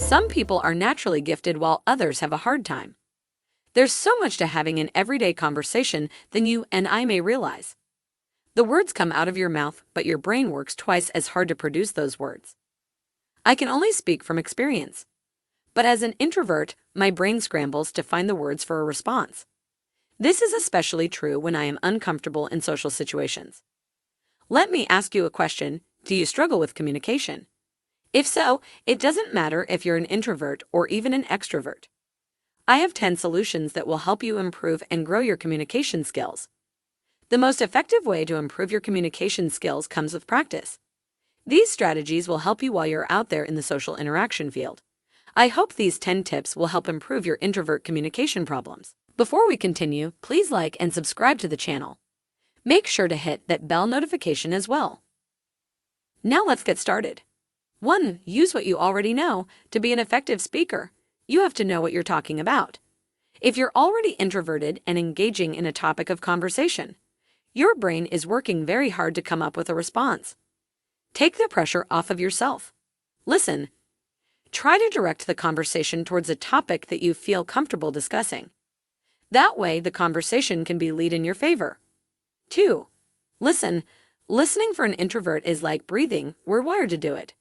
Some people are naturally gifted while others have a hard time. There's so much to having an everyday conversation than you and I may realize. The words come out of your mouth, but your brain works twice as hard to produce those words. I can only speak from experience. But as an introvert, my brain scrambles to find the words for a response. This is especially true when I am uncomfortable in social situations. Let me ask you a question. Do you struggle with communication? If so, it doesn't matter if you're an introvert or even an extrovert. I have 10 solutions that will help you improve and grow your communication skills. The most effective way to improve your communication skills comes with practice. These strategies will help you while you're out there in the social interaction field. I hope these 10 tips will help improve your introvert communication problems. Before we continue, please like and subscribe to the channel. Make sure to hit that bell notification as well. Now let's get started. 1. Use what you already know. To be an effective speaker, you have to know what you're talking about. If you're already introverted and engaging in a topic of conversation, your brain is working very hard to come up with a response. Take the pressure off of yourself. Listen. Try to direct the conversation towards a topic that you feel comfortable discussing. That way, the conversation can be lead in your favor. 2. Listen. Listening for an introvert is like breathing. We're wired to do it.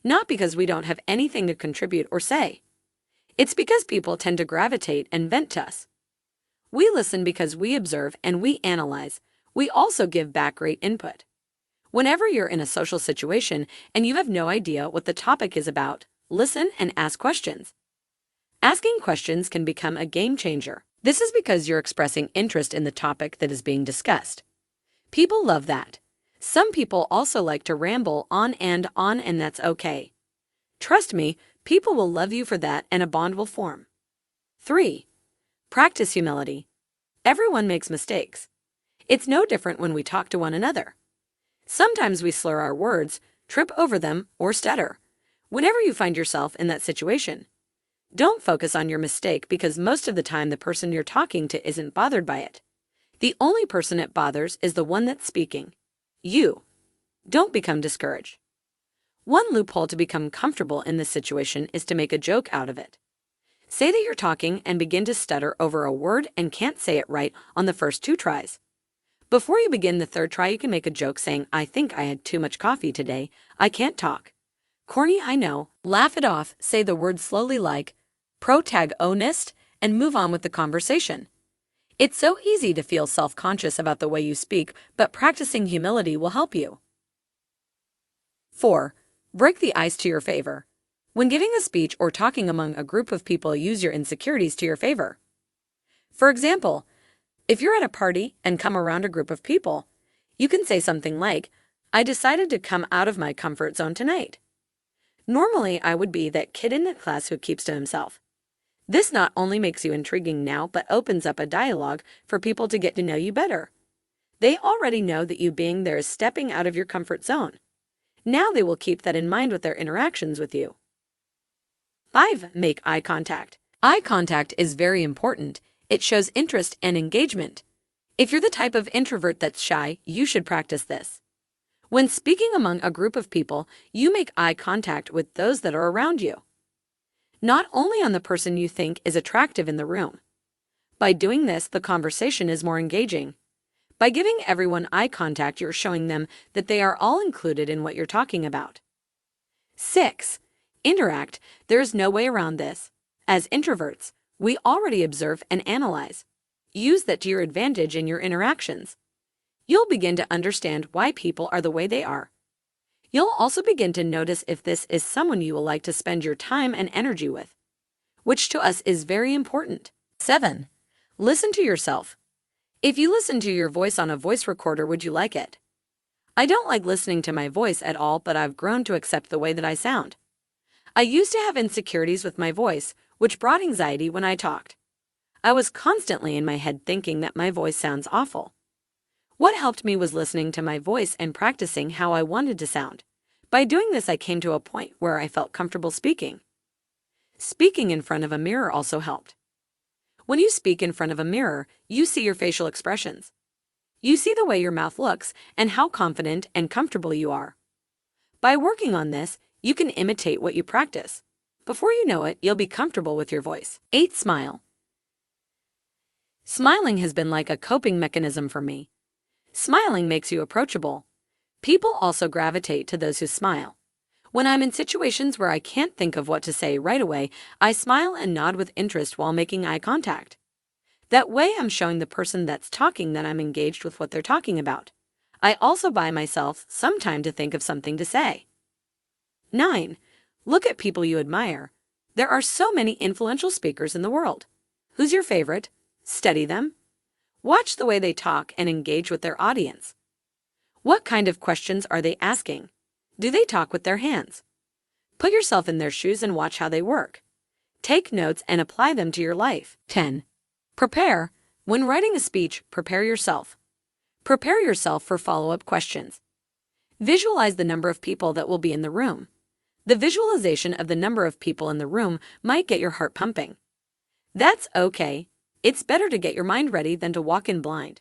Not because we don't have anything to contribute or say. It's because people tend to gravitate and vent to us. We listen because we observe and we analyze. We also give back great input. Whenever you're in a social situation and you have no idea what the topic is about, listen and ask questions. Asking questions can become a game changer. This is because you're expressing interest in the topic that is being discussed. People love that. Some people also like to ramble on, and that's okay. Trust me, people will love you for that and a bond will form. 3. Practice humility. Everyone makes mistakes. It's no different when we talk to one another. Sometimes we slur our words, trip over them, or stutter. Whenever you find yourself in that situation, don't focus on your mistake because most of the time the person you're talking to isn't bothered by it. The only person it bothers is the one that's speaking. You. Don't become discouraged. One loophole to become comfortable in this situation is to make a joke out of it. Say that you're talking and begin to stutter over a word and can't say it right on the first 2 tries. Before you begin the 3rd try, you can make a joke saying, "I think I had too much coffee today. I can't talk." Corny, I know. Laugh it off, say the word slowly like protagonist, and move on with the conversation. It's so easy to feel self-conscious about the way you speak, but practicing humility will help you. 4. Break the ice to your favor. When giving a speech or talking among a group of people, use your insecurities to your favor. For example, if you're at a party and come around a group of people, you can say something like, "I decided to come out of my comfort zone tonight." Normally, I would be that kid in the class who keeps to himself. This not only makes you intriguing now, but opens up a dialogue for people to get to know you better. They already know that you being there is stepping out of your comfort zone. Now they will keep that in mind with their interactions with you. 5. Make eye contact. Eye contact is very important. It shows interest and engagement. If you're the type of introvert that's shy, you should practice this. When speaking among a group of people, you make eye contact with those that are around you. Not only on the person you think is attractive in the room. By doing this, the conversation is more engaging. By giving everyone eye contact, you're showing them that they are all included in what you're talking about. 6. Interact. There is no way around this. As introverts, we already observe and analyze. Use that to your advantage in your interactions. You'll begin to understand why people are the way they are. You'll also begin to notice if this is someone you will like to spend your time and energy with, which to us is very important. 7. Listen to yourself. If you listen to your voice on a voice recorder, would you like it? I don't like listening to my voice at all, but I've grown to accept the way that I sound. I used to have insecurities with my voice, which brought anxiety when I talked. I was constantly in my head thinking that my voice sounds awful. What helped me was listening to my voice and practicing how I wanted to sound. By doing this, I came to a point where I felt comfortable speaking. Speaking in front of a mirror also helped. When you speak in front of a mirror, you see your facial expressions. You see the way your mouth looks and how confident and comfortable you are. By working on this, you can imitate what you practice. Before you know it, you'll be comfortable with your voice. 8. Smile. Smiling has been like a coping mechanism for me. Smiling makes you approachable. People also gravitate to those who smile. When I'm in situations where I can't think of what to say right away, I smile and nod with interest while making eye contact. That way, I'm showing the person that's talking that I'm engaged with what they're talking about. I also buy myself some time to think of something to say. 9. Look at people you admire. There are so many influential speakers in the world. Who's your favorite? Study them. Watch the way they talk and engage with their audience. What kind of questions are they asking? Do they talk with their hands? Put yourself in their shoes and watch how they work. Take notes and apply them to your life. 10. Prepare. When writing a speech, prepare yourself. Prepare yourself for follow-up questions. Visualize the number of people that will be in the room. The visualization of the number of people in the room might get your heart pumping. That's okay. It's better to get your mind ready than to walk in blind.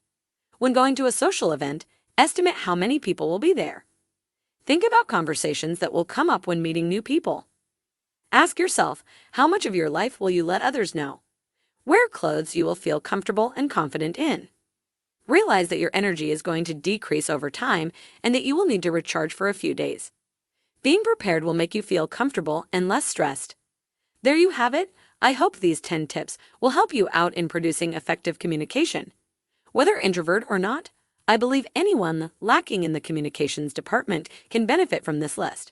When going to a social event, estimate how many people will be there. Think about conversations that will come up when meeting new people. Ask yourself, how much of your life will you let others know? Wear clothes you will feel comfortable and confident in. Realize that your energy is going to decrease over time and that you will need to recharge for a few days. Being prepared will make you feel comfortable and less stressed. There you have it. I hope these 10 tips will help you out in producing effective communication. Whether introvert or not, I believe anyone lacking in the communications department can benefit from this list.